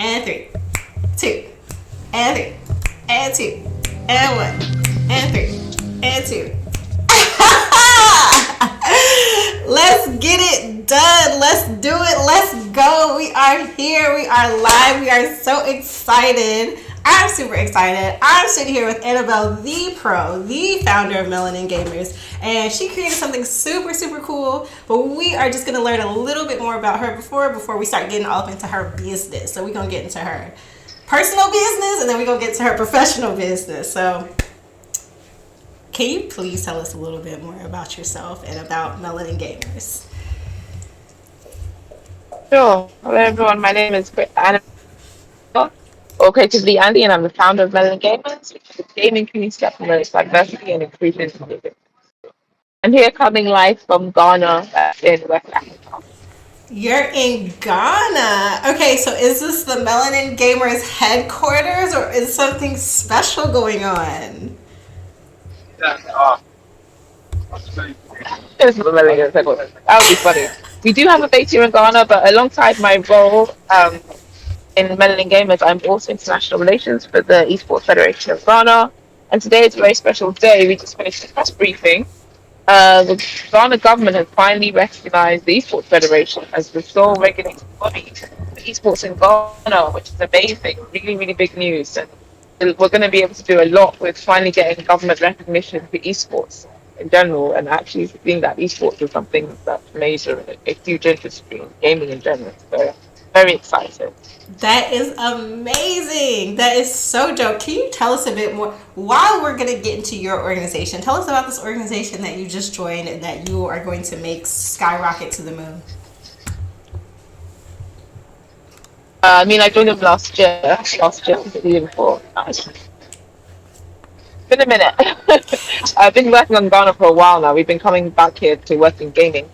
and 3, 2, and 3, and 2, and 1, and 3, and 2. Let's get it done. Let's do it. Let's go. We are here. We are live. We are so excited. I'm super excited. I'm sitting here with Annabelle, the pro, the founder of Melanin Gamers, and she created something super, super cool. But we are just going to learn a little bit more about her before we start getting all up into her business. So we're going to get into her personal business, and then we're going to get to her professional business. So can you please tell us a little bit more about yourself and about Melanin Gamers? Sure. Hello, everyone. My name is Anna, or creatively Andy, and I'm the founder of Melanin Gamers, which is a gaming community that promotes diversity and inclusion in music. I'm here coming live from Ghana, in West Africa. You're in Ghana. Okay, so is this the Melanin Gamers headquarters or is something special going on? This is the Melanin Gamers headquarters. That would be funny. We do have a base here in Ghana, but alongside my role in Melanin Gamers, I'm also international relations for the Esports Federation of Ghana. And today is a very special day. We just finished a press briefing. The Ghana government has finally recognized the Esports Federation as the sole regulating body for esports in Ghana, which is amazing, really, really big news. And we're going to be able to do a lot with finally getting government recognition for esports in general and actually seeing that esports is something that's major and a huge industry in gaming in general. So, very excited. That is amazing. That is so dope. Can you tell us a bit more? While we're going to get into your organization, tell us about this organization that you just joined and that you are going to make skyrocket to the moon. I joined them last year, the year before. It's been a minute. I've been working on Ghana for a while now. We've been coming back here to work in gaming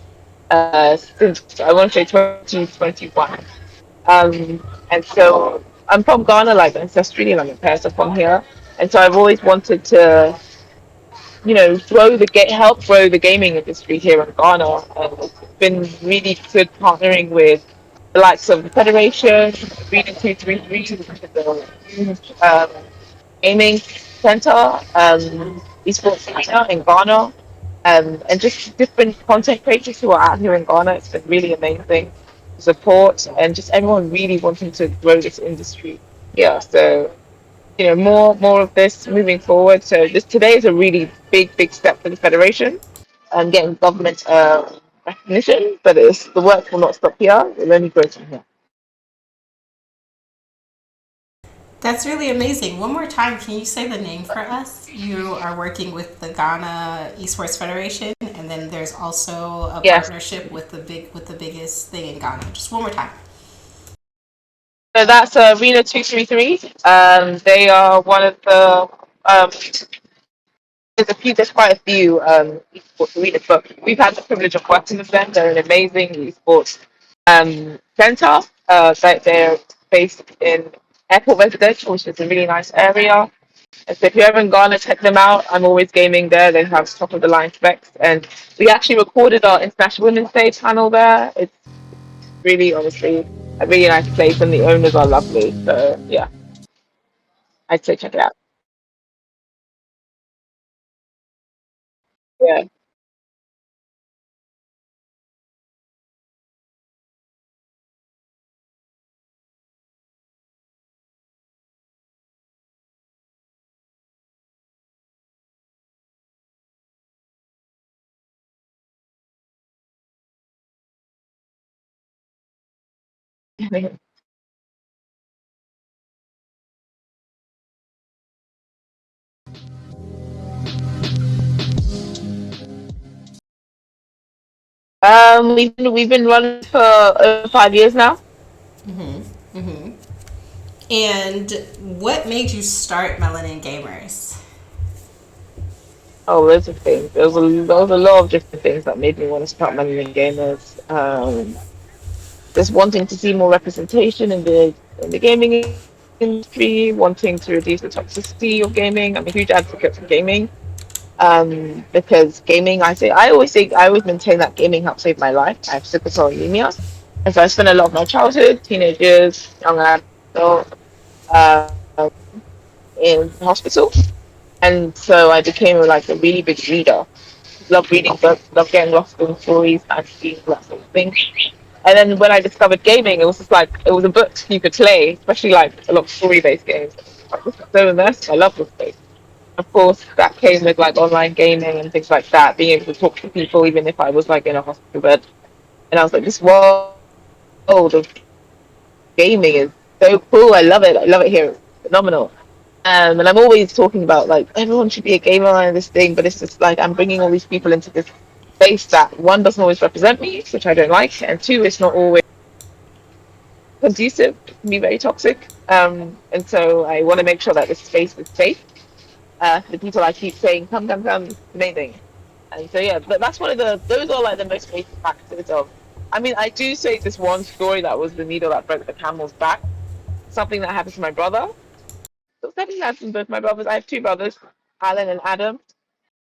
since I want to say 2021. And so I'm from Ghana, like ancestrally, like my parents are from here. And so I've always wanted to, help grow the gaming industry here in Ghana. And it's been really good partnering with the likes of the Federation, Arena 233, which is the gaming center, esports arena in Ghana, and just different content creators who are out here in Ghana. It's been really amazing support and just everyone really wanting to grow this industry. Yeah, so more of this moving forward. So this today is a really big step for the federation and getting government recognition, but the work will not stop here. It will only grow from here. That's really amazing. One more time, can you say the name for us? You are working with the Ghana Esports Federation, and then there's also a Yes. partnership with the biggest thing in Ghana. Just one more time. So that's Arena 233. They are one of the there's quite a few esports arenas, but we've had the privilege of working with them. They're an amazing esports center. They're based in Airport Residential, which is a really nice area. And so if you're ever in Ghana, check them out. I'm always gaming there. They have top of the line specs, and we actually recorded our International Women's Day panel there. It's really, honestly, a really nice place, and the owners are lovely. So yeah, I'd say check it out. Yeah. we've been running for over 5 years now. And what made you start Melanin Gamers? Oh, loads of things. There was a lot of different things that made me want to start managing gamers. Just wanting to see more representation in the gaming industry, wanting to reduce the toxicity of gaming. I'm a huge advocate for gaming. Because gaming, I always maintain that gaming helped save my life. I have sickle cell anemia, and so I spent a lot of my childhood, teenage years, young adult adult in hospital, and so I became like a really big reader. Love reading books, love getting lost in stories, fantasy, that sort of thing. And then when I discovered gaming, it was just like it was a book you could play, especially like a lot of story-based games. I was so immersed. I love this space. Of course, that came with like online gaming and things like that, being able to talk to people even if I was like in a hospital bed. And I was like, this world of gaming is so cool. I love it. I love it here. It's phenomenal. And I'm always talking about like everyone should be a gamer and this thing, but it's just like I'm bringing all these people into this space that one doesn't always represent me, which I don't like, and two, it's not always conducive. It can be very toxic. And so I want to make sure that this space is safe. The people I keep saying, come, come, come, amazing. And so yeah, but that's one of the those are like the most basic factors of. I mean, I do say this one story that was the needle that broke the camel's back. Something that happened to my brother. So something that happened to both my brothers. I have two brothers, Alan and Adam.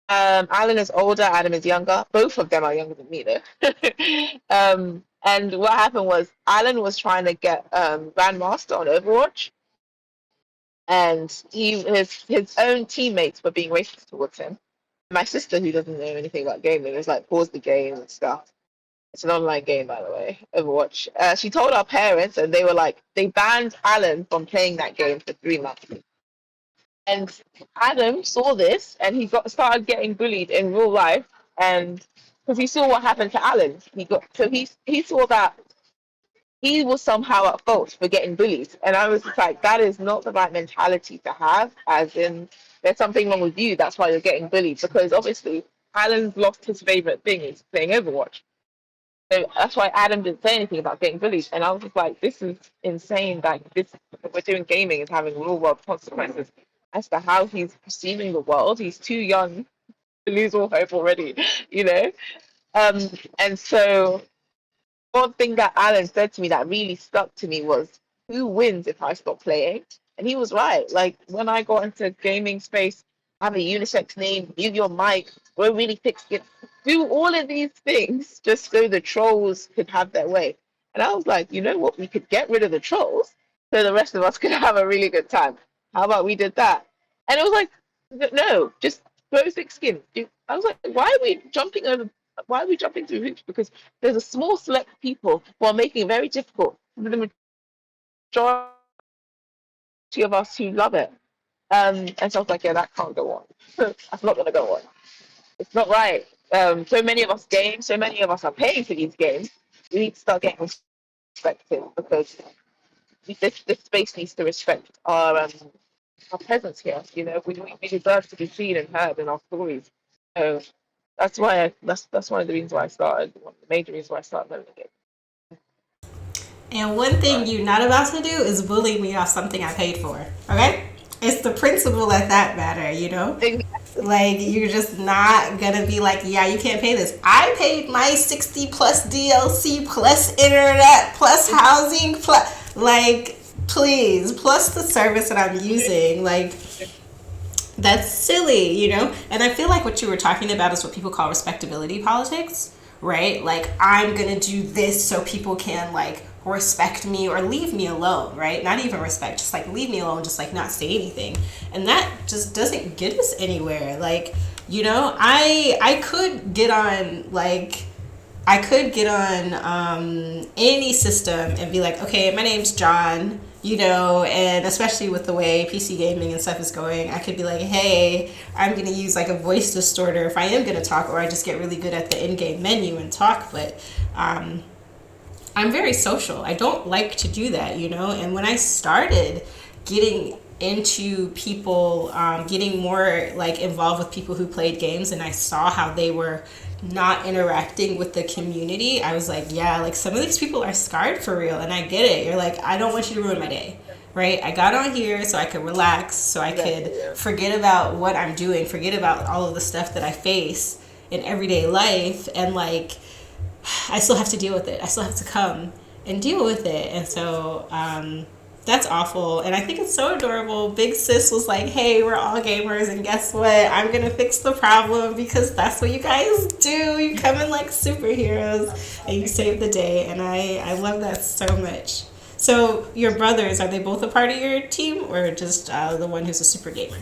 Alan is older, Adam is younger. Both of them are younger than me, though. And what happened was Alan was trying to get Grandmaster on Overwatch, and his own teammates were being racist towards him. My sister, who doesn't know anything about gaming, was like, pause the game and stuff. It's an online game, by the way, Overwatch. She told our parents, and they were like, they banned Alan from playing that game for 3 months. And Adam saw this, and he got started getting bullied in real life, and because he saw what happened to Alan, he saw that he was somehow at fault for getting bullied, and I was just like, that is not the right mentality to have. As in, there's something wrong with you. That's why you're getting bullied, because obviously Alan's lost his favorite thing is playing Overwatch. So that's why Adam didn't say anything about getting bullied. And I was just like, this is insane. Like this, what we're doing gaming is having real world consequences as to how he's perceiving the world. He's too young to lose all hope already, you know? And so one thing that Alan said to me that really stuck to me was, who wins if I stop playing? And he was right. Like when I got into gaming space, have a unisex name, mute your mic, we're really thick skin, do all of these things just so the trolls could have their way. And I was like, you know what? We could get rid of the trolls so the rest of us could have a really good time. How about we did that? And it was like, no, just grow thick skin. I was like, why are we jumping over? Why are we jumping through hoops? Because there's a small select people who are making it very difficult for the majority of us who love it. And so I was like, yeah, that can't go on. That's not going to go on. It's not right. So many of us game, so many of us are paying for these games. We need to start getting respected because this space needs to respect our presence here. You know, we deserve to be seen and heard in our stories. So that's one of the reasons why I started. One of the major reasons why I started learning it. And one thing you're not about to do is bully me off something I paid for. Okay? It's the principle at that matter, you know? Like, you're just not gonna be like, yeah, you can't pay this. I paid my 60 plus DLC plus internet plus housing plus, like, please, plus the service that I'm using. Like, that's silly, you know? And I feel like what you were talking about is what people call respectability politics, right? Like, I'm gonna do this so people can, like, respect me or leave me alone, right? Not even respect, just like leave me alone, just like not say anything. And that just doesn't get us anywhere. Like, you know, I could get on like I could get on any system and be like, okay, my name's John, you know, and especially with the way PC gaming and stuff is going, I could be like, hey, I'm going to use like a voice distorter if I am going to talk, or I just get really good at the in-game menu and talk. But I'm very social. I don't like to do that, you know, and when I started getting into people, getting more like involved with people who played games, and I saw how they were not interacting with the community, I was like, yeah, like some of these people are scarred for real, and I get it. You're like, I don't want you to ruin my day, right? I got on here so I could relax, so I could forget about what I'm doing, forget about all of the stuff that I face in everyday life, and like, I still have to deal with it. I still have to come and deal with it. And so that's awful. And I think it's so adorable. Big Sis was like, hey, we're all gamers, and guess what? I'm going to fix the problem, because that's what you guys do. You come in like superheroes and you save the day. And I love that so much. So your brothers, are they both a part of your team, or just the one who's a super gamer?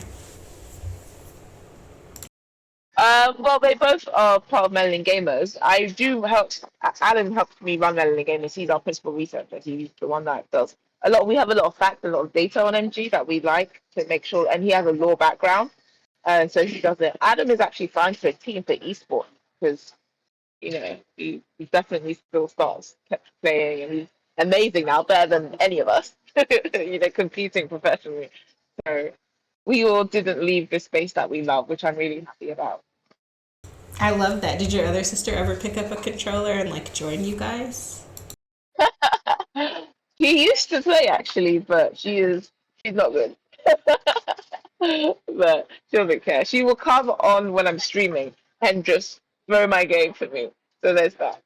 Well, they both are part of Melanin Gamers. I do help. Adam helps me run Melanin Gamers. He's our principal researcher. He's the one that does a lot. We have a lot of facts, a lot of data on MG that we like to make sure. And he has a law background, and so he does it. Adam is actually trying for a team for esports because he definitely still starts kept playing, and he's amazing now, better than any of us. Competing professionally. So we all didn't leave the space that we love, which I'm really happy about. I love that. Did your other sister ever pick up a controller and like join you guys? He used to play actually, but she's not good. But she doesn't care. She will come on when I'm streaming and just throw my game for me. So there's that.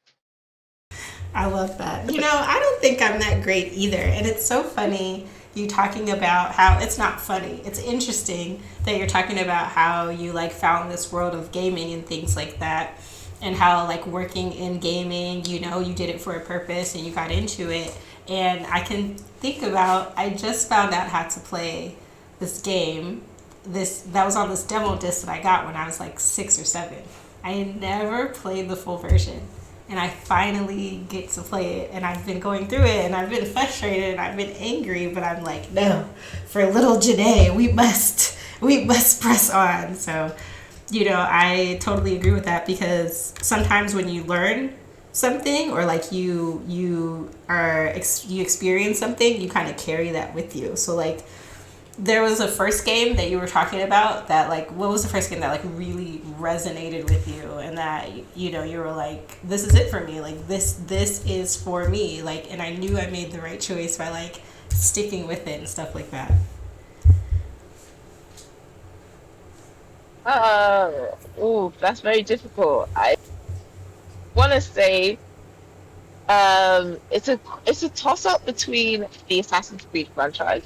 I love that. I don't think I'm that great either. And it's so funny you talking about how it's not funny. It's interesting that you're talking about how you like found this world of gaming and things like that. And how like working in gaming, you did it for a purpose and you got into it. And I can think about I just found out how to play this game. This that was on this demo disc that I got when I was like 6 or 7. I had never played the full version, and I finally get to play it. And I've been going through it, and I've been frustrated, and I've been angry. But I'm like, no, for little Junae, we must press on. So, I totally agree with that because sometimes when you learn something or like you experience something, you kind of carry that with you. So like there was a first game that you were talking about that like what was the first game that like really resonated with you and that you were like this is it for me, like this is for me, like, and I knew I made the right choice by like sticking with it and stuff like that. That's very difficult. I want to say it's a toss up between the Assassin's Creed franchise,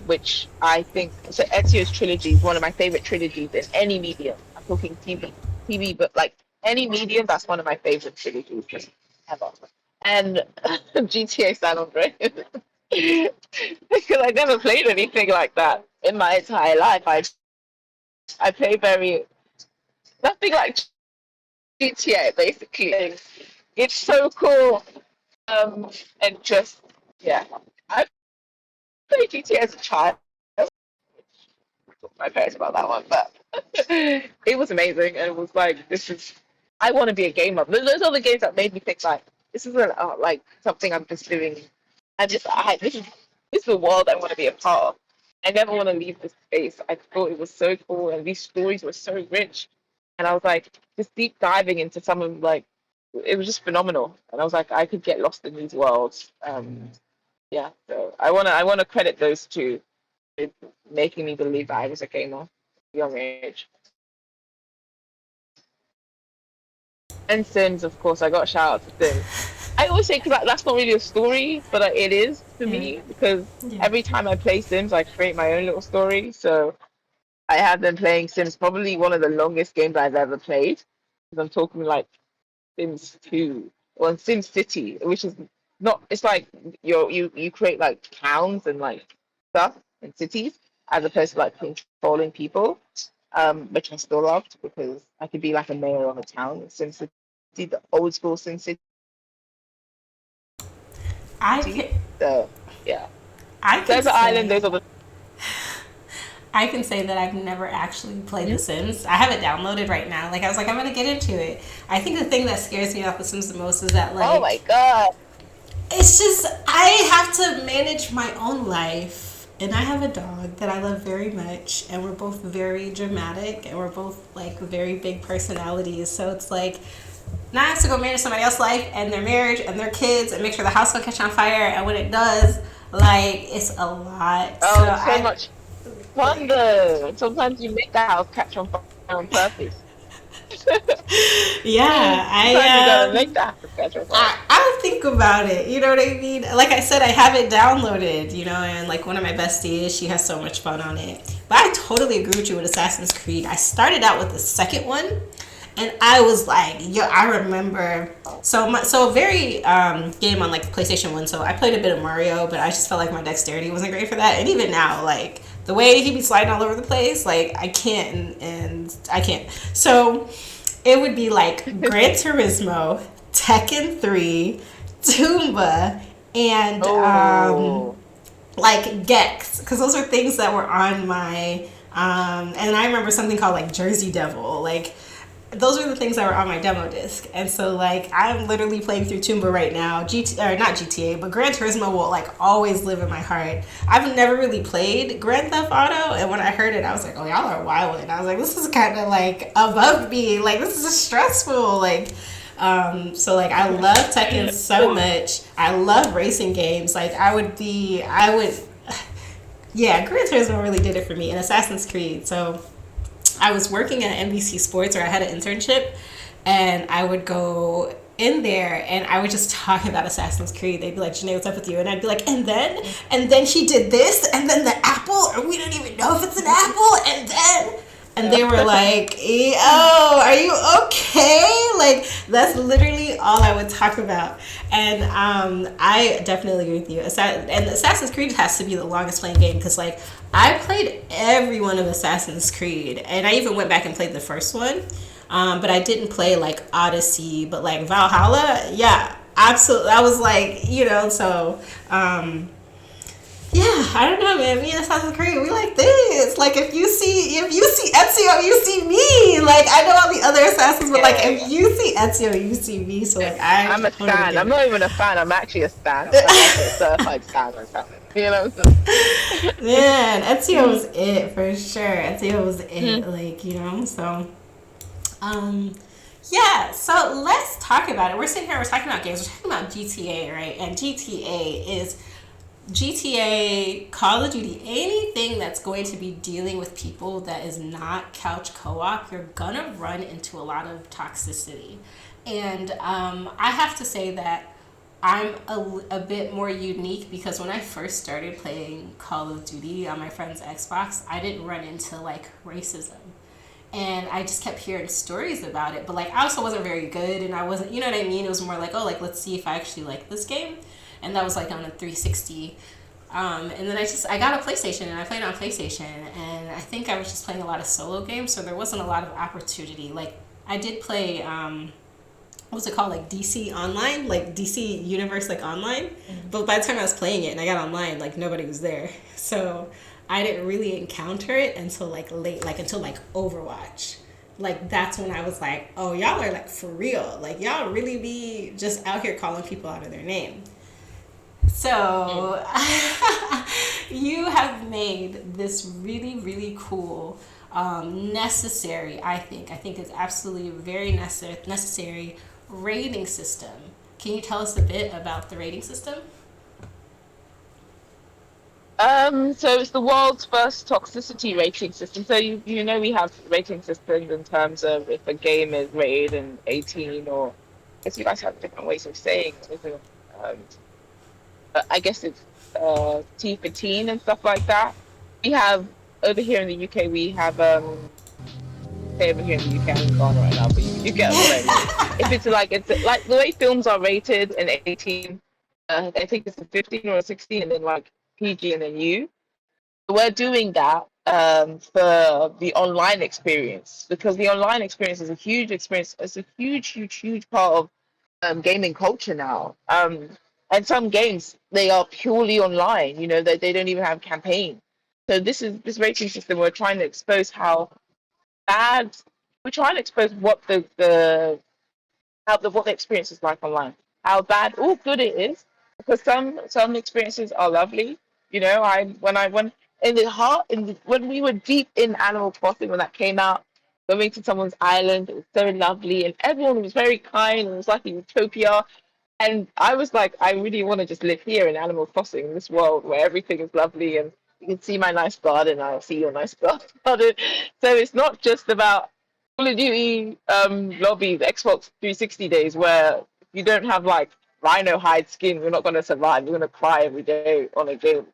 which I think so. Ezio's trilogy is one of my favorite trilogies in any medium. I'm talking TV, but like any medium, that's one of my favorite trilogies just ever. And GTA San Andreas, because I never played anything like that in my entire life. I play very nothing like GTA basically. It's so cool. And just yeah, I played GTA as a child. Talk to my parents about that one, but it was amazing, and it was like this is. I want to be a gamer. Those are the games that made me think like this isn't like something I'm just doing. This is the world I want to be a part of. I never want to leave this space. I thought it was so cool, and these stories were so rich, and I was like just deep diving into some of like it was just phenomenal, and I was like I could get lost in these worlds. Yeah, so I wanna credit those two with making me believe that I was a gamer at a young age. And Sims, of course, I got a shout out to Sims. I always say because that's not really a story, but it is to Yeah. me because Yeah. every time I play Sims, I create my own little story. So I have been playing Sims, probably one of the longest games I've ever played. Because I'm talking like Sims 2 or Sims City, which is not. It's like you create like towns and like stuff and cities as opposed to like controlling people, which I still loved because I could be like a mayor of a town in Sim City, the old school Sim City. I can, So yeah, I can Desert Island. say Those are the. I can say that I've never actually played The Mhm. Sims. I have it downloaded right now. Like I was like, I'm gonna get into it. I think the thing that scares me about The Sims the most is that Oh like my god. it's just I have to manage my own life. And I have a dog that I love very much, and we're both very dramatic, and we're both like very big personalities. So it's like now I have to go manage somebody else's life and their marriage and their kids and make sure the house don't catch on fire. And when it does, like it's a lot. So Oh, so I much fun though. Sometimes you make the house catch on fire on purpose. yeah, Sometimes you gotta make the house catch on fire. I think about it. You know what I mean? Like I said, I have it downloaded. And like one of my besties, she has so much fun on it. But I totally agree with you with Assassin's Creed. I started out with the second one, And I was like, yo, I remember. So very game on like PlayStation 1. So I played a bit of Mario, but I just felt like my dexterity wasn't great for that. And even now, like the way he be sliding all over the place, like I can't, and I can't. So it would be like Gran Turismo, Tekken 3, Toomba, and Oh, like Gex, because those are things that were on my and I remember something called like Jersey Devil, like those are the things that were on my demo disc. And so like I'm literally playing through Toomba right now. Or not GTA, but Gran Turismo will like always live in my heart. I've never really played Grand Theft Auto, and when I heard it I was like, oh, y'all are wild. And I was like, this is kind of like above me, like this is stressful, like so like I love Tekken so much. I love racing games. Like I would yeah, Gran Turismo really did it for me, and Assassin's Creed. So I was working at NBC Sports, or I had an internship, and I would go in there and I would just talk about Assassin's Creed. They'd be like, Junae, what's up with you? And I'd be like, and then she did this, and then the apple, or we don't even know if it's an apple, and they were like, oh, are you okay? Like, that's literally all I would talk about. And I definitely agree with you. And Assassin's Creed has to be the longest playing game because, like, I played every one of Assassin's Creed. And I even went back and played the first one. But I didn't play, like, Odyssey. But, like, Valhalla, yeah, absolutely. I was like, so... yeah, I don't know, man. Me and Assassin's Creed, we like this. Like, if you see Ezio, you see me. Like, I know all the other assassins, but like, if you see Ezio, you see me. So like, I'm a stan. I'm not even a fan. I'm actually a stan. I'm like a certified stan or something. You know. Man, Ezio was it for sure. Ezio was it. Like, so. Yeah, so let's talk about it. We're sitting here, we're talking about games. We're talking about GTA, right? And GTA, Call of Duty, anything that's going to be dealing with people that is not couch co-op, you're gonna run into a lot of toxicity. And I have to say that I'm a bit more unique because when I first started playing Call of Duty on my friend's Xbox, I didn't run into like racism. And I just kept hearing stories about it, but like I also wasn't very good, and I wasn't, you know what I mean? It was more like, oh, like let's see if I actually like this game. And that was like on a 360. And then I got a PlayStation, and I played on PlayStation, and I think I was just playing a lot of solo games, so there wasn't a lot of opportunity. Like I did play what's it called, like DC Online, like DC Universe, like online. But by the time I was playing it and I got online, like nobody was there, so I didn't really encounter it until like late, like until like Overwatch. Like that's when I was like, oh, y'all are like for real, like y'all really be just out here calling people out of their name. So you have made this really, really cool, necessary, I think it's absolutely very necessary rating system. Can you tell us a bit about the rating system? So it's the world's first toxicity rating system. So we have rating systems in terms of if a game is rated in 18, or I guess you guys have different ways of saying it, isn't it? I guess it's T for teen and stuff like that. We have over here in the UK, we have say over here in the UK, I'm in Ghana right now, but you get what I mean. If it's like the way films are rated in 18, I think it's a 15 or a 16, and then like PG and then U. We're doing that for the online experience, because the online experience is a huge experience. It's a huge, huge, huge part of gaming culture now. And some games they are purely online. They don't even have campaign. So this rating system. We're trying to expose how bad. We're trying to expose what the experience is like online. How bad or good it is, because some experiences are lovely. When in the heart when we were deep in Animal Crossing when that came out, going to someone's island, it was so lovely, and everyone was very kind, and it was like a utopia. And I was like, I really want to just live here in Animal Crossing, in this world where everything is lovely, and you can see my nice garden, I'll see your nice garden. So it's not just about Call of Duty lobbies, Xbox 360 days, where if you don't have like rhino hide skin, you're not going to survive. You're going to cry every day on a game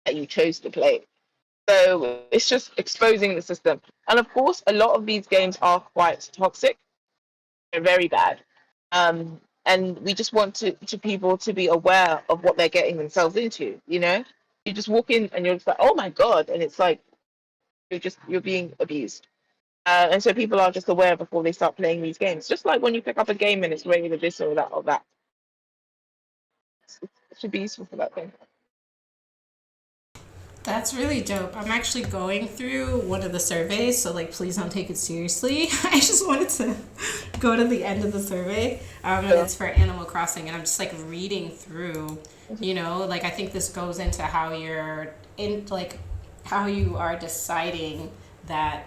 that you chose to play. So it's just exposing the system. And of course, a lot of these games are quite toxic. They're very bad. And we just want to people to be aware of what they're getting themselves into, you know? You just walk in and you're just like, oh my God. And it's like, you're being abused. And so people are just aware before they start playing these games. Just like when you pick up a game and it's rated this or that or that. It should be useful for that thing. That's really dope. I'm actually going through one of the surveys, so like, please don't take it seriously. I just wanted to go to the end of the survey, and So, it's for Animal Crossing, and I'm just like reading through. Like I think this goes into how you're in, like, how you are deciding that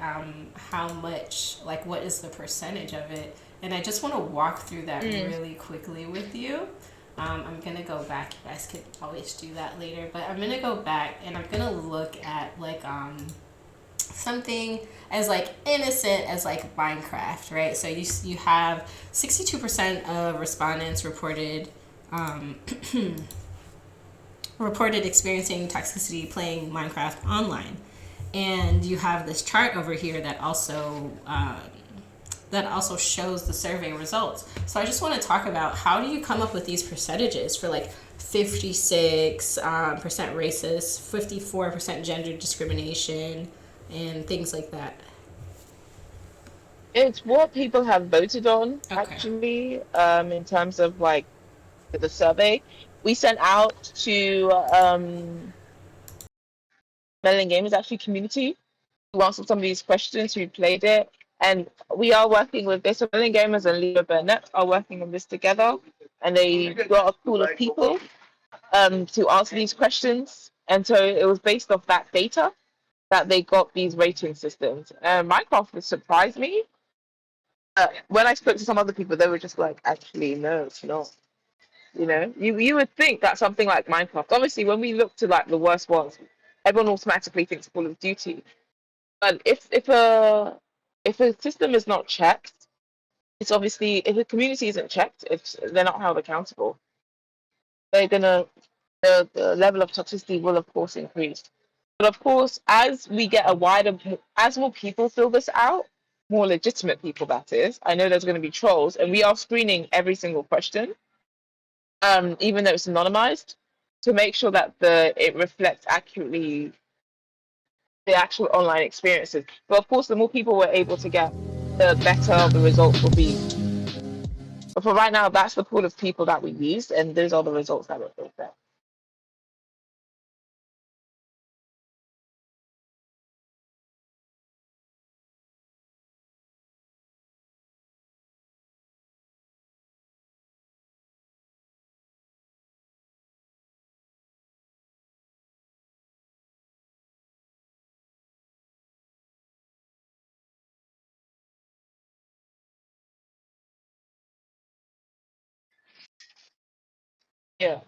how much, like, what is the percentage of it, and I just want to walk through that really quickly with you. I'm gonna go back. You guys could always do that later, but I'm gonna go back and I'm gonna look at like something as like innocent as like Minecraft, right? So you have 62% of respondents reported um, reported experiencing toxicity playing Minecraft online, and you have this chart over here that also shows the survey results. So I just want to talk about, how do you come up with these percentages for like 56% racist, 54% gender discrimination, and things like that. it's what people have voted on, Okay. actually, in terms of like the survey. We sent out to Melanin Gamers actually community who answered some of these questions, who played it. And we are working with this. So Melanin Gamers and JunaeBenne are working on this together. And they got a pool of people to answer these questions. And so it was based off that data that they got these rating systems. Minecraft would surprise me. When I spoke to some other people, they were just like, actually, no, it's not. You know, you would think that something like Minecraft. Obviously, when we look to like the worst ones, everyone automatically thinks Call of Duty. But if a system is not checked, it's obviously, if the community isn't checked, if they're not held accountable, they're gonna the level of toxicity will of course increase. But of course, as we get as more people fill this out, more legitimate people that is. I know there's going to be trolls, and we are screening every single question, even though it's anonymized, to make sure that the it reflects accurately the actual online experiences. But of course, the more people we're able to get, the better the results will be. But for right now, that's the pool of people that we used, and those are the results that were built there. Yeah.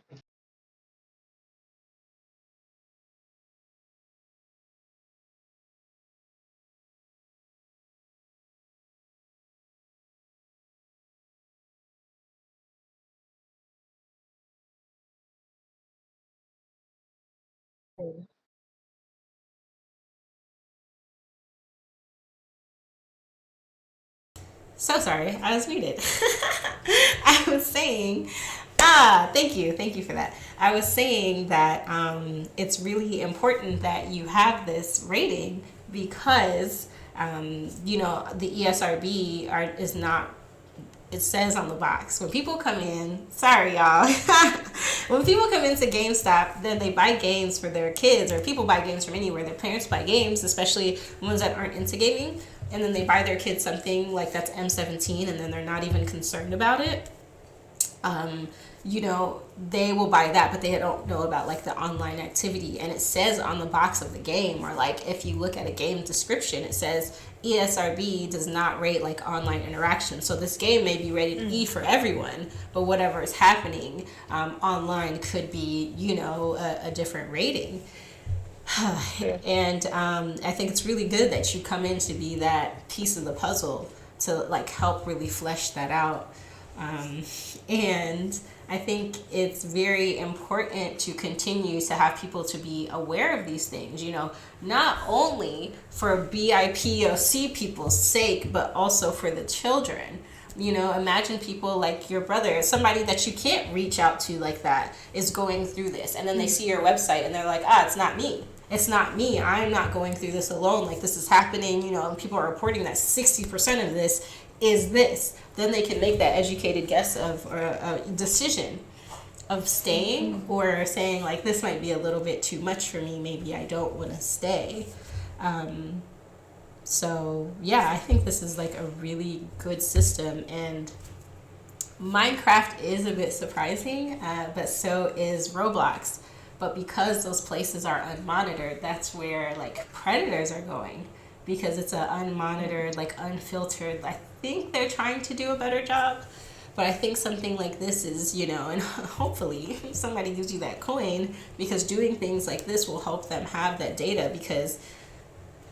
So sorry, I was muted. I was saying, thank you for that. I was saying that it's really important that you have this rating because the ESRB is not. It says on the box when people come in. Sorry, y'all. When people come into GameStop, then they buy games for their kids, or people buy games from anywhere. Their parents buy games, especially ones that aren't into gaming, and then they buy their kids something like that's M17, and then they're not even concerned about it. um, they will buy that, but they don't know about like the online activity. And it says on the box of the game, or like if you look at a game description, it says ESRB does not rate like online interaction. So this game may be rated E for everyone, but whatever is happening online could be, a different rating. Yeah. And I think it's really good that you come in to be that piece of the puzzle to like help really flesh that out. And I think it's very important to continue to have people to be aware of these things, not only for BIPOC people's sake, but also for the children. Imagine people like your brother, somebody that you can't reach out to like that, is going through this. And then they see your website and they're like, it's not me. It's not me. I'm not going through this alone. Like, this is happening, and people are reporting that 60% of this is this. Then they can make that educated guess of, or a decision of staying or saying, like, this might be a little bit too much for me. Maybe I don't want to stay. So yeah, I think this is like a really good system, and Minecraft is a bit surprising, but so is Roblox. But because those places are unmonitored, that's where like predators are going, because it's a unmonitored, like unfiltered. I think they're trying to do a better job, but I think something like this is, and hopefully somebody gives you that coin, because doing things like this will help them have that data. Because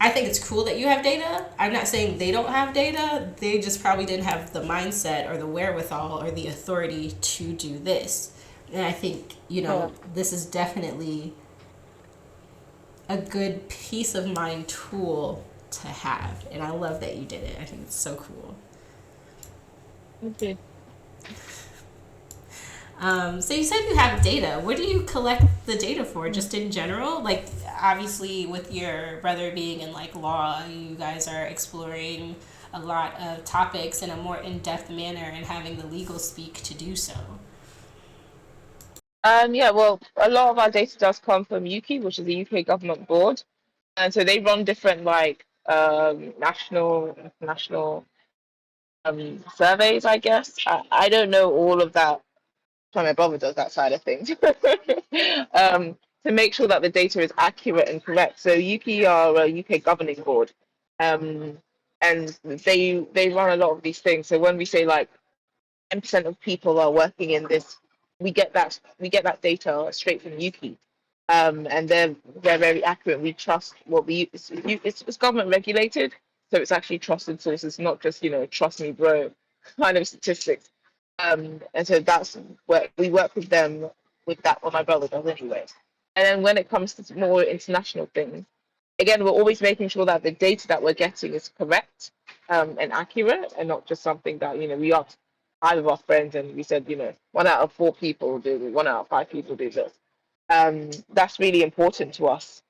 I think it's cool that you have data. I'm not saying they don't have data. They just probably didn't have the mindset or the wherewithal or the authority to do this. And I think, Yeah. this is definitely a good peace of mind tool to have. And I love that you did it. I think it's so cool. Okay. So you said you have data. What do you collect the data for? Just in general? Like, obviously, with your brother being in like law, you guys are exploring a lot of topics in a more in-depth manner and having the legal speak to do so. Yeah, well, a lot of our data does come from UKI, which is the UK government board. And so they run different like national, international surveys, I guess. I don't know all of that. So my brother does that side of things. To make sure that the data is accurate and correct. So UKI are a UK governing board. Um, and they run a lot of these things. So when we say like 10% of people are working in this, we get that data straight from Yuki, and they're very accurate. We trust what we it's government regulated, so it's actually trusted sources, not just trust me, bro, kind of statistics. And so that's where we work with them with that. What my brother does anyway. And then when it comes to more international things, again, we're always making sure that the data that we're getting is correct and accurate, and not just something that we asked five of our friends and we said, 1 out of 4 people do this, 1 out of 5 people do this. That's really important to us.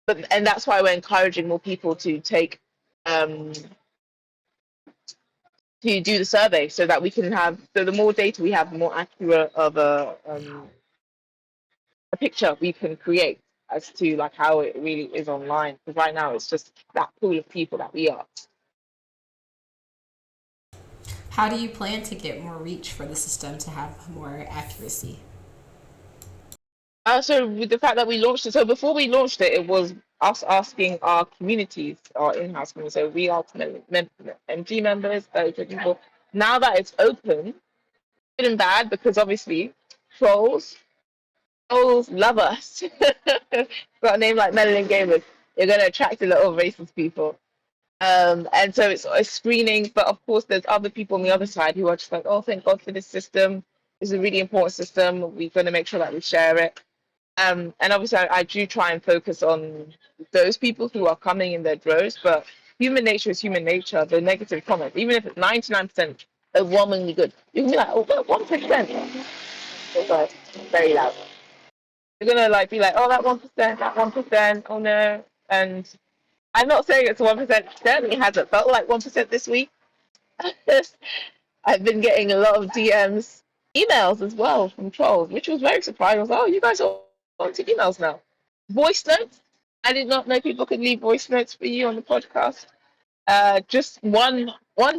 And that's why we're encouraging more people to take um, to do the survey, so that we can have, so the more data we have, the more accurate of a picture we can create as to like how it really is online. Because right now it's just that pool of people that we are. How do you plan to get more reach for the system to have more accuracy? So with the fact that we launched it, so before we launched it, it was us asking our communities, our in-house community, so we are MG members, those people. Now that it's open, good and bad, because obviously trolls, trolls love us. Got a name like Melanin Gamers, you're going to attract a lot of racist people. And so it's a screening, but of course there's other people on the other side who are just like, oh, thank God for this system. It's a really important system. We're going to make sure that we share it. And obviously, I do try and focus on those people who are coming in their droves, but human nature is human nature. The negative comments, even if it's 99% overwhelmingly good, you can be like, oh, that 1%. It's like very loud. You're gonna like be like, oh, that 1%, that 1%, oh no. And I'm not saying it's 1%. Certainly hasn't felt like 1% this week. I've been getting a lot of DMs, emails as well from trolls, which was very surprising. I was like, oh, you guys are onto emails now. Voice notes. I did not know people could leave voice notes for you on the podcast. Just one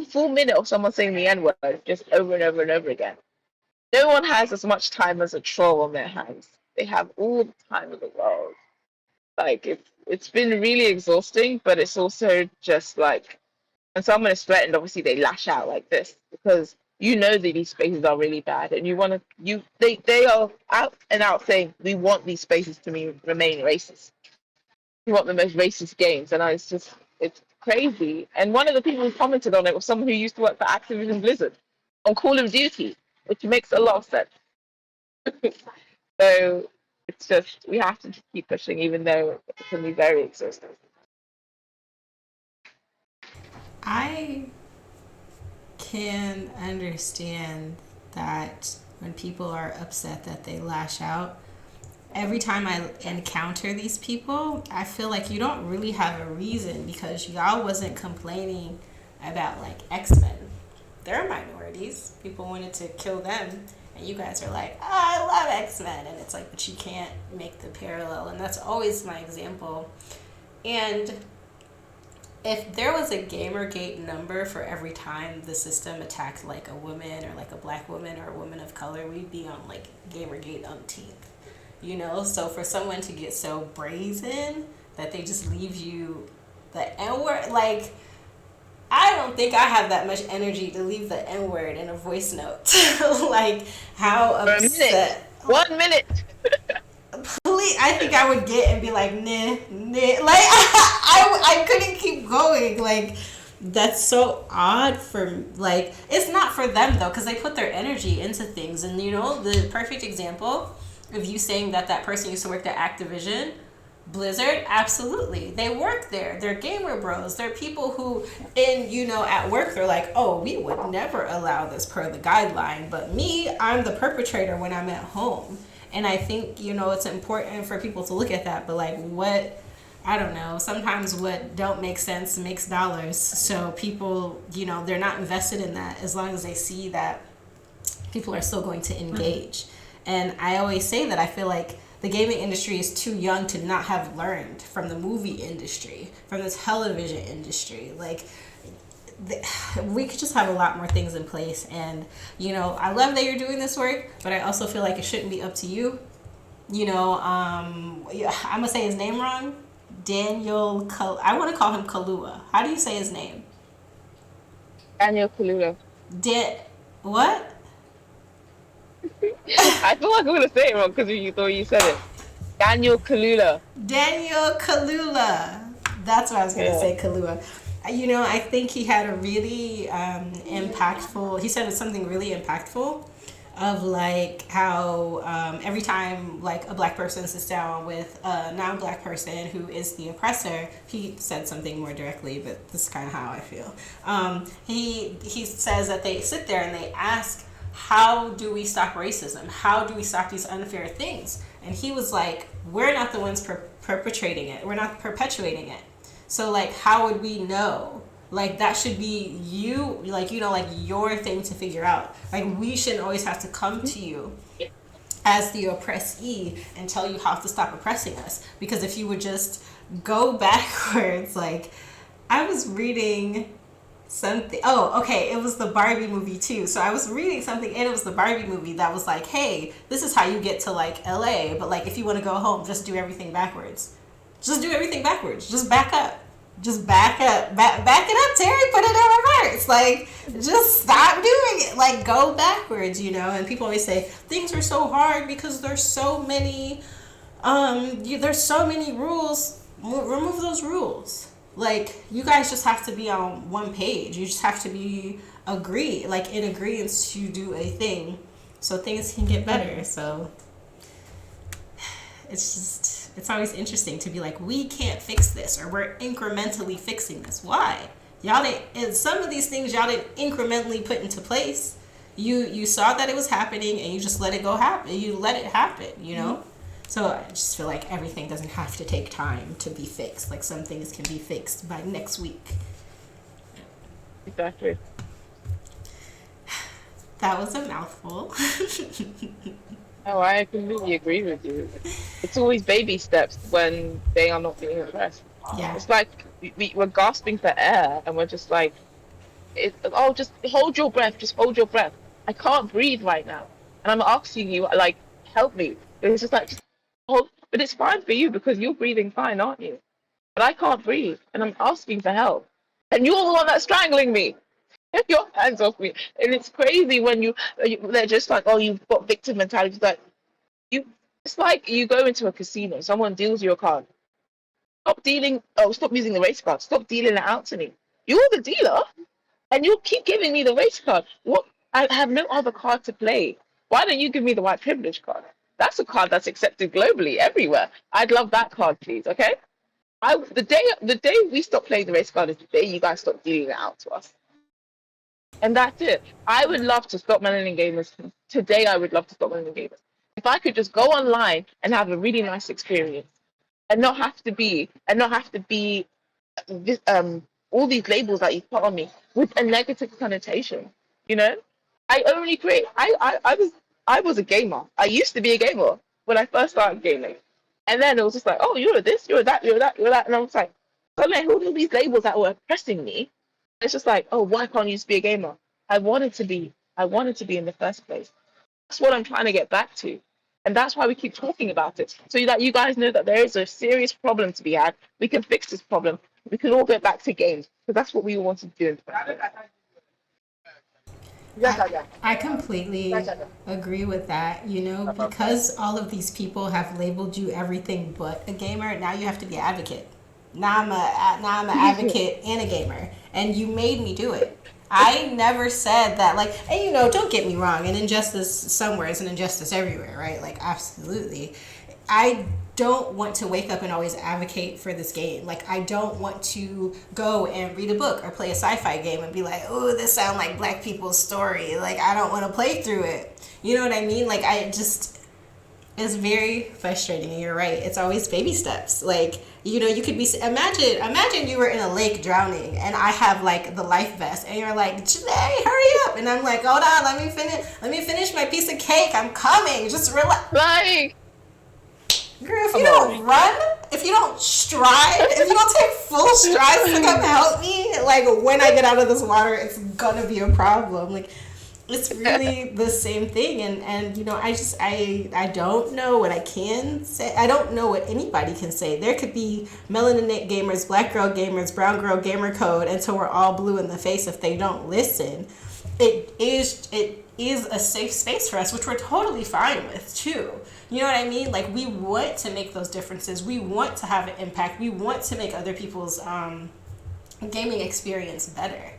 full minute of someone saying the N word just over and over and over again. No one has as much time as a troll on their hands. They have all the time in the world. Like it's been really exhausting, but it's also just like when someone is threatened, obviously they lash out like this because that these spaces are really bad, and you want to they are out and out saying we want these spaces to remain racist. We want the most racist games, and it's crazy. And one of the people who commented on it was someone who used to work for Activision Blizzard on Call of Duty, which makes a lot of sense. So it's just we have to just keep pushing, even though it can be very exhausting. I can understand that when people are upset that they lash out. Every time I encounter these people, I feel like you don't really have a reason because y'all wasn't complaining about like X-Men. They're minorities. People wanted to kill them, and you guys are like, oh, I love X-Men, and it's like, but you can't make the parallel, and that's always my example. And if there was a Gamergate number for every time the system attacked like a woman or like a black woman or a woman of color, we'd be on like Gamergate umpteenth. So for someone to get so brazen that they just leave you the N word, like, I don't think I have that much energy to leave the N word in a voice note. Like, how For a minute, upset. 1 minute. Please, I think I would get and be like, nah, nah. Like, I couldn't keep going. Like, that's so odd for, like, it's not for them though, because they put their energy into things. And the perfect example of you saying that person used to work at Activision Blizzard, absolutely. They work there. They're gamer bros. They're people who, at work, they're like, oh, we would never allow this per the guideline. But me, I'm the perpetrator when I'm at home. And I think, it's important for people to look at that. But like I don't know, sometimes what don't make sense makes dollars. So people, they're not invested in that as long as they see that people are still going to engage. And I always say that I feel like the gaming industry is too young to not have learned from the movie industry, from the television industry. Like, we could just have a lot more things in place. And, I love that you're doing this work, but I also feel like it shouldn't be up to you. I'm going to say his name wrong. I want to call him Kalua. How do you say his name? Daniel Kaluuya. What? I feel like I'm gonna say it wrong because you thought you said it. Daniel Kaluuya. Daniel Kaluuya. That's what I was going to say, Kalua. I think he had a really impactful, he said something really impactful of like how every time like a black person sits down with a non-black person who is the oppressor, he said something more directly, but this is kind of how I feel. He says that they sit there and they ask, how do we stop racism? How do we stop these unfair things? And he was like, we're not the ones perpetrating it. We're not perpetuating it. So like, how would we know? Like, that should be you, like, like your thing to figure out. Like, we shouldn't always have to come to you as the oppressee and tell you how to stop oppressing us. Because if you would just go backwards, like, I was reading something, it was the Barbie movie too. So I was reading something and it was the Barbie movie that was like, hey, this is how you get to like LA, but like if you want to go home, just do everything backwards. Just do everything backwards. Just back up. Just back up. Back it up, Terry. Put it in reverse. Like, just stop doing it. Like, go backwards, And people always say things are so hard because there's so many there's so many rules. Remove those rules. Like, you guys just have to be on one page. You just have to be in agreement to do a thing so things can get better. So it's always interesting to be like, we can't fix this, or we're incrementally fixing this. Why? Y'all didn't, and some of these things y'all didn't incrementally put into place. You saw that it was happening and you just let it go happen. You let it happen, Mm-hmm. So I just feel like everything doesn't have to take time to be fixed. Like, some things can be fixed by next week. Exactly. That was a mouthful. Oh, I completely agree with you. It's always baby steps when they are not being addressed. Yeah. It's like we're gasping for air and we're just like, just hold your breath, just hold your breath. I can't breathe right now. And I'm asking you, like, help me. It's just like, just hold, but it's fine for you because you're breathing fine, aren't you? But I can't breathe and I'm asking for help. And you're the one that's strangling me. Get your hands off me. And it's crazy when they're just like, oh, you've got victim mentality. It's like, it's like you go into a casino, someone deals your card. Stop using the race card. Stop dealing it out to me. You're the dealer and you keep giving me the race card. What? I have no other card to play. Why don't you give me the white privilege card? That's a card that's accepted globally everywhere. I'd love that card, please. Okay. The day we stop playing the race card is the day you guys stop dealing it out to us. And that's it. I would love to stop Melanin Gamers today. I would love to stop Melanin Gamers. If I could just go online and have a really nice experience and not have to be this, all these labels that you put on me with a negative connotation. You know, I only create. I was a gamer. I used to be a gamer when I first started gaming, and then it was just like, oh, you're this, you're that, you're that, you're that, and I was like, suddenly I had all these labels that were oppressing me. It's just like, oh, why can't you just be a gamer? I wanted to be. I wanted to be in the first place. That's what I'm trying to get back to. And that's why we keep talking about it. So that you guys know that there is a serious problem to be had. We can fix this problem. We can all get back to games. Because that's what we want to do. I completely agree with that. You know, because all of these people have labeled you everything but a gamer, now you have to be an advocate. Now I'm an advocate and a gamer, and you made me do it. I never said that, like, and you know, don't get me wrong, an injustice somewhere is an injustice everywhere, right? Like, absolutely. I don't want to wake up and always advocate for this game. Like, I don't want to go and read a book or play a sci-fi game and be like, oh, this sounds like black people's story. Like, I don't want to play through it. You know what I mean? Like, I just, it's very frustrating, and you're right. It's always baby steps. Like, you know, you could be, imagine you were in a lake drowning, and I have like the life vest, and you're like, Junae, hurry up, and I'm like, hold on, let me finish my piece of cake. I'm coming. Just relax. Like, Girl, if you don't run, if you don't stride, if you don't take full strides to come help me, like when I get out of this water, it's gonna be a problem. Like, it's really the same thing, and you know, I don't know what I can say. I don't know what anybody can say. There could be melanin gamers, black girl gamers, brown girl gamer code until we're all blue in the face if they don't listen. It is a safe space for us, which we're totally fine with too. You know what I mean? Like, we want to make those differences. We want to have an impact. We want to make other people's gaming experience better.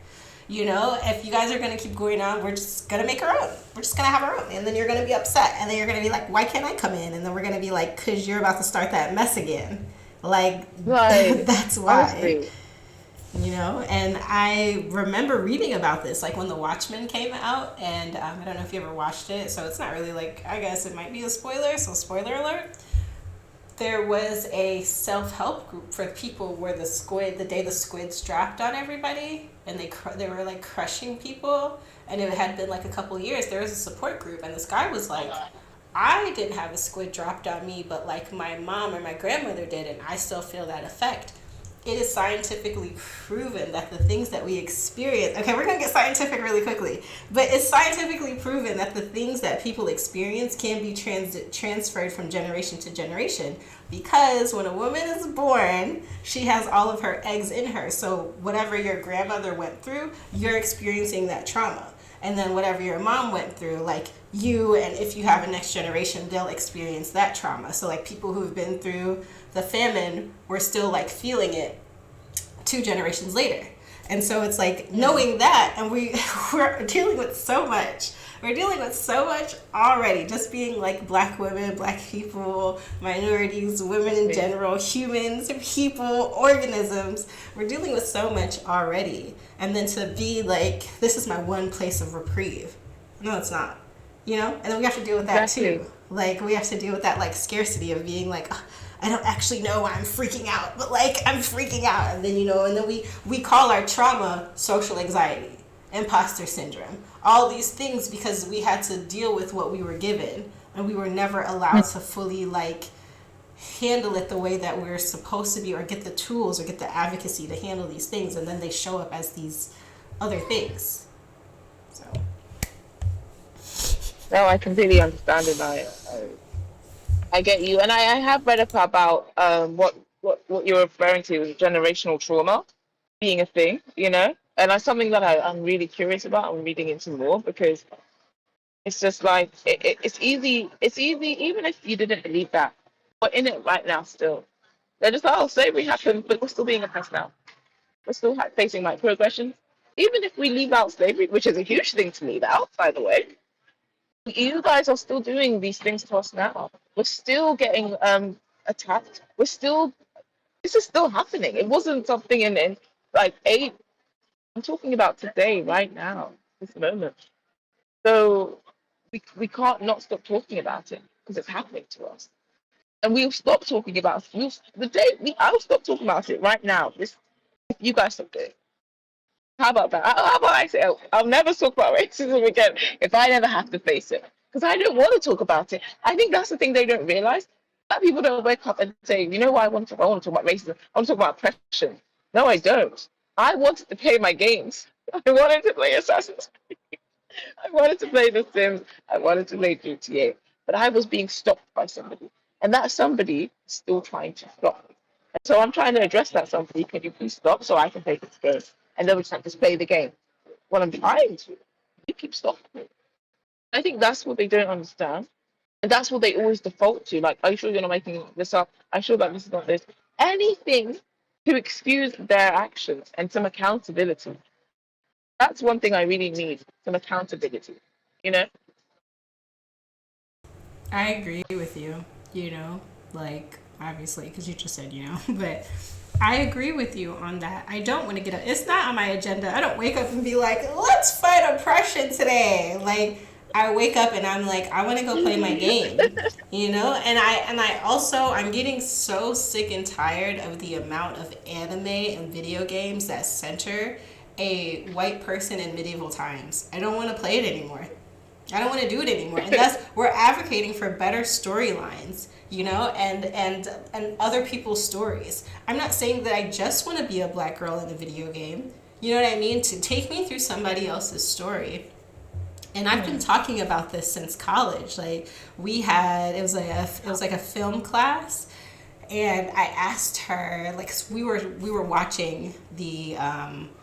You know, if you guys are going to keep going on, we're just going to make our own. We're just going to have our own. And then you're going to be upset. And then you're going to be like, why can't I come in? And then we're going to be like, because you're about to start that mess again. Like, right. That's why. Honestly. You know, and I remember reading about this, like when The Watchmen came out. And I don't know if you ever watched it. So it's not really like, I guess it might be a spoiler. So spoiler alert. There was a self-help group for people where the day the squids dropped on everybody, and they were like crushing people, and it had been like a couple years. There was a support group, and this guy was like, I didn't have a squid dropped on me, but like my mom or my grandmother did, and I still feel that effect. It is scientifically proven that the things that we experience, okay, we're going to get scientific really quickly, but it's scientifically proven that the things that people experience can be transferred from generation to generation, because when a woman is born, she has all of her eggs in her. So whatever your grandmother went through, you're experiencing that trauma. And then whatever your mom went through, like you, and if you have a next generation, they'll experience that trauma. So like people who've been through the famine, we're still like feeling it 2 generations later. And so it's like knowing that, and we're dealing with so much. We're dealing with so much already, just being like black women, black people, minorities, women in general, humans, people, organisms. We're dealing with so much already. And then to be like, this is my one place of reprieve. No, it's not. You know? And then we have to deal with that too. Like, we have to deal with that like scarcity of being like, oh, I don't actually know why I'm freaking out, but like I'm freaking out. And then, you know, and then we call our trauma social anxiety, imposter syndrome, all these things, because we had to deal with what we were given, and we were never allowed to fully like handle it the way that we're supposed to be, or get the tools or get the advocacy to handle these things, and then they show up as these other things. So No, I completely understand it. I get you, and I have read up about what you're referring to as generational trauma being a thing, you know, and that's something that I'm really curious about. I'm reading into more because it's just like it's easy. It's easy, even if you didn't believe that. We're in it right now still. They're just like, oh, slavery happened, but we're still being oppressed now. We're still facing microaggressions. Even if we leave out slavery, which is a huge thing to leave out, by the way, You guys are still doing these things to us now. We're still getting attacked. We're still this is still happening. It wasn't something in like eight. I'm talking about today, right now, this moment. So we can't not stop talking about it because it's happening to us. And we'll stop talking about the day I'll stop talking about it right now. This if you guys stop doing it. How about that? How about I say I'll never talk about racism again if I never have to face it? Because I don't want to talk about it. I think that's the thing they don't realize. That people don't wake up and say, you know what I want to talk about? I want to talk about racism. I want to talk about oppression. No, I don't. I wanted to play my games. I wanted to play Assassin's Creed. I wanted to play The Sims. I wanted to play GTA. But I was being stopped by somebody. And that somebody is still trying to stop me. And so I'm trying to address that somebody. Can you please stop so I can play this game? And then we just have to play the game. Well, I'm trying to. You keep stopping me. I think that's what they don't understand. And that's what they always default to. Like, are you sure you're not making this up? Are you sure that this is not this? Anything to excuse their actions and some accountability. That's one thing I really need, some accountability. You know? I agree with you, like obviously, because you just said, but I agree with you on that. I don't want to get up. It's not on my agenda. I don't wake up and be like, let's fight oppression today. Like, I wake up and I'm like, I want to go play my game, and I also, I'm getting so sick and tired of the amount of anime and video games that center a white person in medieval times. I don't want to play it anymore. I don't want to do it anymore. And that's we're advocating for better storylines, and other people's stories. I'm not saying that I just want to be a black girl in a video game. You know what I mean? To take me through somebody else's story. And I've been talking about this since college. Like it was like a film class, and I asked her, like, 'cause we were watching the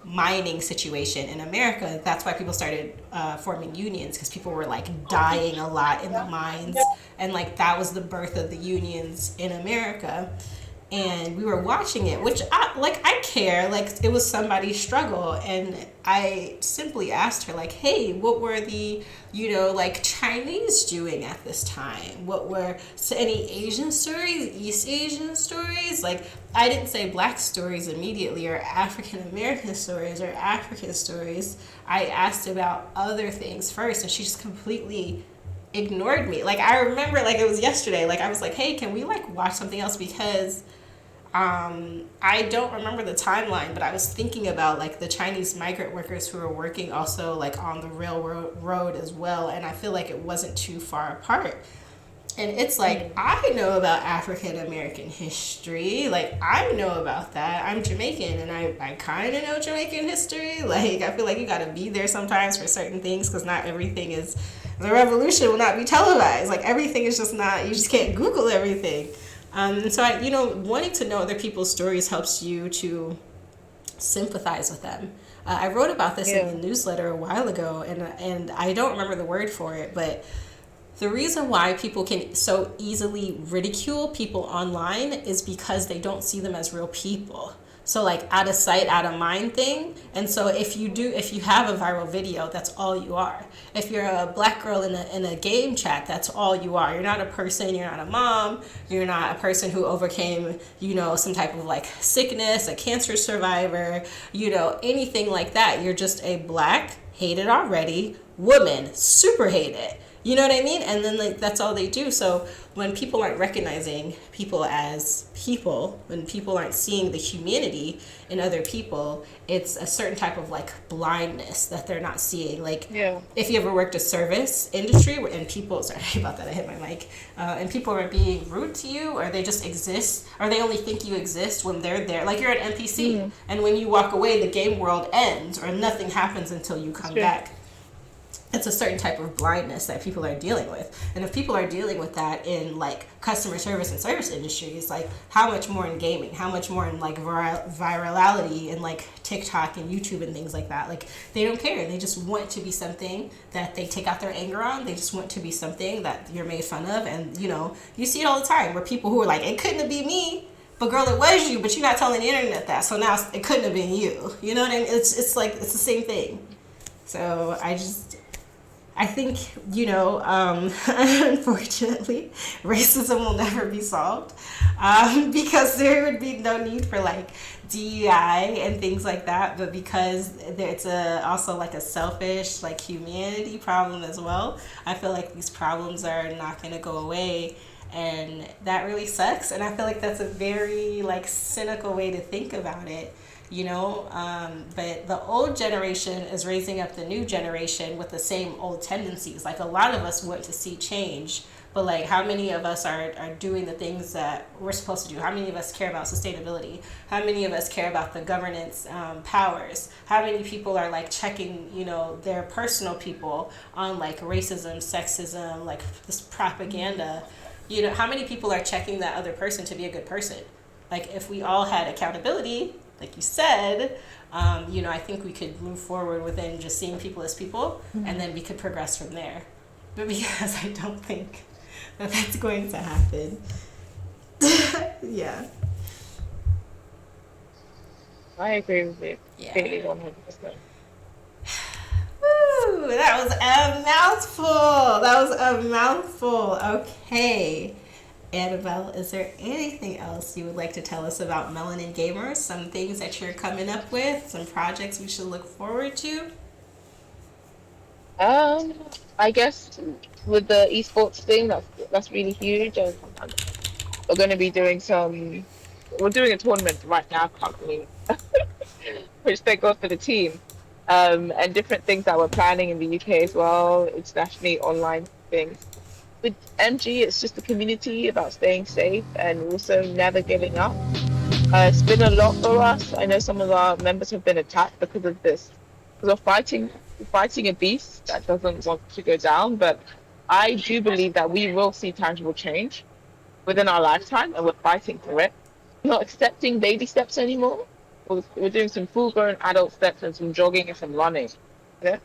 mining situation in America. That's why people started forming unions, because people were like dying a lot in the mines, and like that was the birth of the unions in America. And we were watching it, which I care, like it was somebody's struggle, and I simply asked her, like, hey, what were the like Chinese doing at this time? What were any Asian stories, East Asian stories? Like, I didn't say black stories immediately, or African American stories, or African stories. I asked about other things first, and she just completely ignored me. Like, I remember, like it was yesterday, like I was like, hey, can we like watch something else, because I don't remember the timeline, but I was thinking about like the Chinese migrant workers who were working also like on the railroad as well, and I feel like it wasn't too far apart. And it's like, I know about African American history. Like, I know about that. I'm Jamaican, and I kind of know Jamaican history. Like, I feel like you got to be there sometimes for certain things, because not everything is, the revolution will not be televised. Like, everything is just not, you just can't Google everything. And so, wanting to know other people's stories helps you to sympathize with them. I wrote about this in the newsletter a while ago, and I don't remember the word for it, but the reason why people can so easily ridicule people online is because they don't see them as real people. So like out of sight, out of mind thing. And so if you have a viral video, that's all you are. If you're a black girl in a game chat, that's all you are. You're not a person, you're not a mom, you're not a person who overcame, some type of like sickness, a cancer survivor, anything like that. You're just a black, hated already woman, super hated. You know what I mean? And then like that's all they do. So when people aren't recognizing people as people, when people aren't seeing the humanity in other people, it's a certain type of like blindness that they're not seeing. Like, if you ever worked a service industry and people, sorry about that, I hit my mic, and people are being rude to you, or they just exist, or they only think you exist when they're there. Like, you're an NPC, and when you walk away, the game world ends, or nothing happens until you come back. It's a certain type of blindness that people are dealing with. And if people are dealing with that in like customer service and service industries, like how much more in gaming, how much more in like virality and like TikTok and YouTube and things like that. Like, they don't care. They just want to be something that they take out their anger on. They just want to be something that you're made fun of. And you see it all the time where people who are like, it couldn't have been me, but girl, it was you, but you're not telling the internet that. So now it couldn't have been you. You know what I mean? It's like, it's the same thing. So I think, unfortunately, racism will never be solved because there would be no need for like DEI and things like that. But because it's also like a selfish, like humanity problem as well, I feel like these problems are not going to go away. And that really sucks. And I feel like that's a very like cynical way to think about it, but the old generation is raising up the new generation with the same old tendencies. Like a lot of us want to see change, but like how many of us are doing the things that we're supposed to do? How many of us care about sustainability? How many of us care about the governance powers? How many people are like checking, their personal people on like racism, sexism, like this propaganda? How many people are checking that other person to be a good person? Like if we all had accountability, like you said, I think we could move forward within just seeing people as people, and then we could progress from there. But because I don't think that that's going to happen, yeah, I agree with you. yeah. Completely 100%. Woo, that was a mouthful. That was a mouthful. Okay. Annabelle, is there anything else you would like to tell us about Melanin Gamers? Some things that you're coming up with? Some projects we should look forward to? Um, I guess with the esports thing, that's really huge, and we're going to be doing some. We're doing a tournament right now currently, which thank God for the team, and different things that we're planning in the UK as well, internationally, online things. With MG, it's just a community about staying safe and also never giving up. It's been a lot for us. I know some of our members have been attacked because of this, because we're fighting a beast that doesn't want to go down. But I do believe that we will see tangible change within our lifetime, and we're fighting for it. We're not accepting baby steps anymore. We're doing some full-grown adult steps and some jogging and some running, yeah?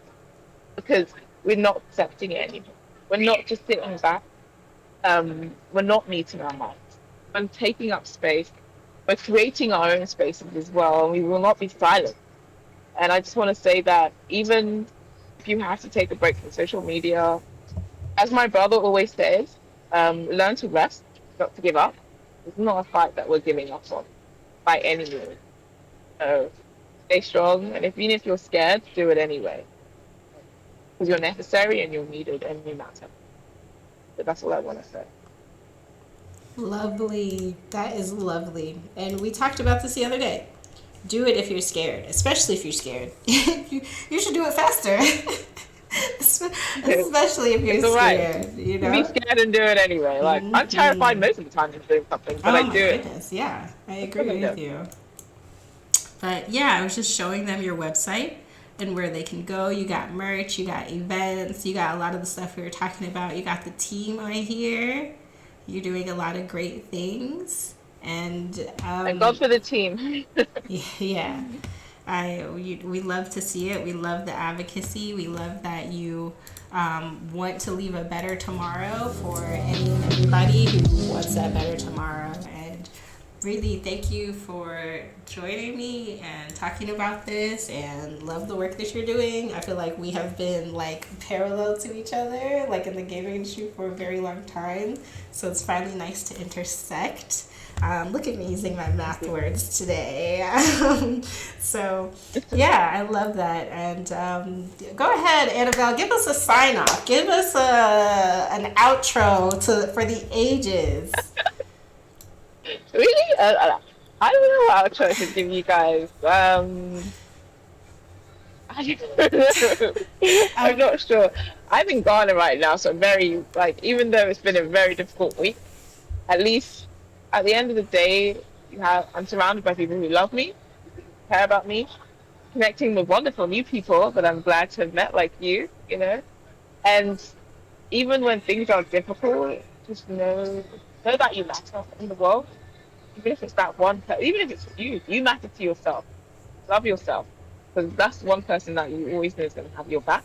Because we're not accepting it anymore. We're not just sitting back. We're not meeting our minds. We're taking up space. We're creating our own spaces as well, and we will not be silent. And I just want to say that even if you have to take a break from social media, as my brother always says, learn to rest, not to give up. It's not a fight that we're giving up on by any means. So stay strong, and even if you're scared, do it anyway because you're necessary and you're needed and you matter. So that's all I want to say. Lovely. That is lovely. And we talked about this the other day. Do it if you're scared, especially if you're scared. You should do it faster. Especially if you're It's all right. scared, Be scared and do it anyway. Like I'm terrified most of the time of doing something, but Oh I my do it. goodness, yeah, I It's agree what I with do. you. But yeah, I was just showing them your website and where they can go. You got merch, you got events, you got a lot of the stuff we were talking about. You got the team on here. You're doing a lot of great things, and Thank God for the team. yeah, we love to see it. We love the advocacy. We love that you want to leave a better tomorrow for any and everybody who wants that better tomorrow. And really, thank you for joining me and talking about this. And love the work that you're doing. I feel like we have been like parallel to each other, like in the gaming industry for a very long time. So it's finally nice to intersect. Look at me using my math words today. So, yeah, I love that. And go ahead, Annabelle, give us a sign off. Give us an outro for the ages. Really? I don't know what outro to give you guys. I don't know. I'm Um, not sure. I'm in Ghana right now, so I'm very like. Even though it's been a very difficult week, at least at the end of the day, I'm surrounded by people who love me, care about me, connecting with wonderful new people that I'm glad to have met, like you. And even when things are difficult, just know that you matter in the world. Even if it's that one person, even if it's you matter to yourself. Love yourself because that's one person that you always know is going to have your back.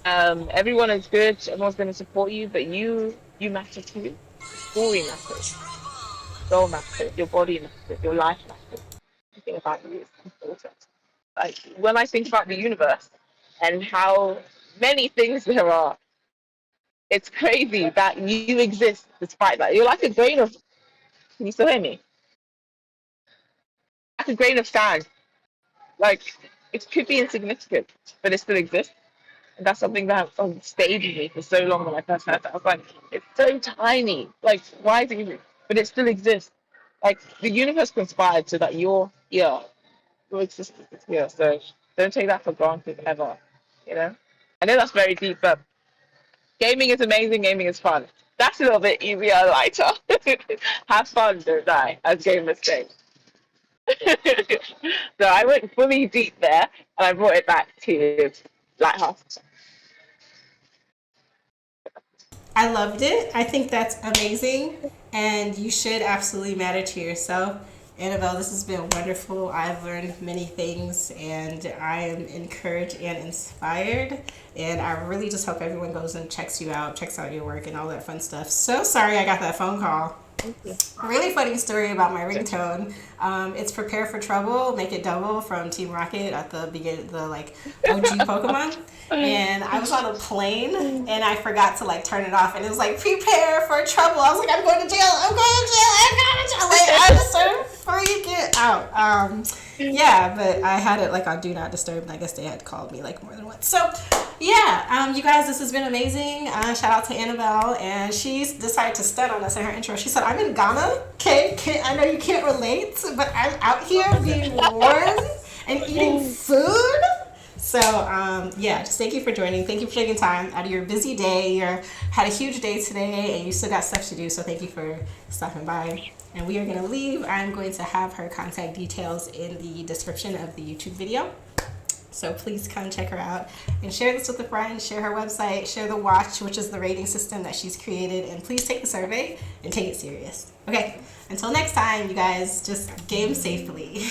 Everyone is good. Everyone's going to support you, but you matter too. Your story matters. Your soul matters. Your body matters. Your life matters. Everything about you is important. Like when I think about the universe and how many things there are. It's crazy that you exist despite that. You're like a grain of. Can you still hear me? Like a grain of sand. Like it could be insignificant, but it still exists. And that's something that stayed with me for so long when I first heard that. I was like, it's so tiny. Like, why is it even? But it still exists. Like the universe conspired so that you're here, your existence is here. So don't take that for granted ever. You know. I know that's very deep, but gaming is amazing. Gaming is fun. That's a little bit easier, lighter. Have fun, don't die, as gamers say. So I went fully deep there, and I brought it back to lighthearted. I loved it. I think that's amazing. And you should absolutely matter to yourself. Annabelle, this has been wonderful. I've learned many things and I am encouraged and inspired. And I really just hope everyone goes and checks you out, checks out your work and all that fun stuff. So sorry I got that phone call. Thank you. A really funny story about my ringtone. It's "Prepare for Trouble, Make It Double" from Team Rocket at the beginning, the like OG Pokemon. And I was on a plane and I forgot to like turn it off, and it was like "Prepare for Trouble." I was like, "I'm going to jail! I'm going to jail! I'm going to jail!" Like I just started freaking out. Yeah, but I had it like on Do Not Disturb, and I guess they had called me like more than once. So yeah, you guys, this has been amazing. Shout out to Annabelle, and she decided to stun on us in her intro. She said, "I'm in Ghana. Okay, I know you can't relate, but I'm out here being warm and eating food." So yeah, just thank you for joining. Thank you for taking time out of your busy day. You had a huge day today, and you still got stuff to do. So thank you for stopping by. And we are gonna leave. I'm going to have her contact details in the description of the YouTube video. So please come check her out and share this with a friend, share her website, share the watch, which is the rating system that she's created, and please take the survey and take it serious. Okay, until next time, you guys, just game safely.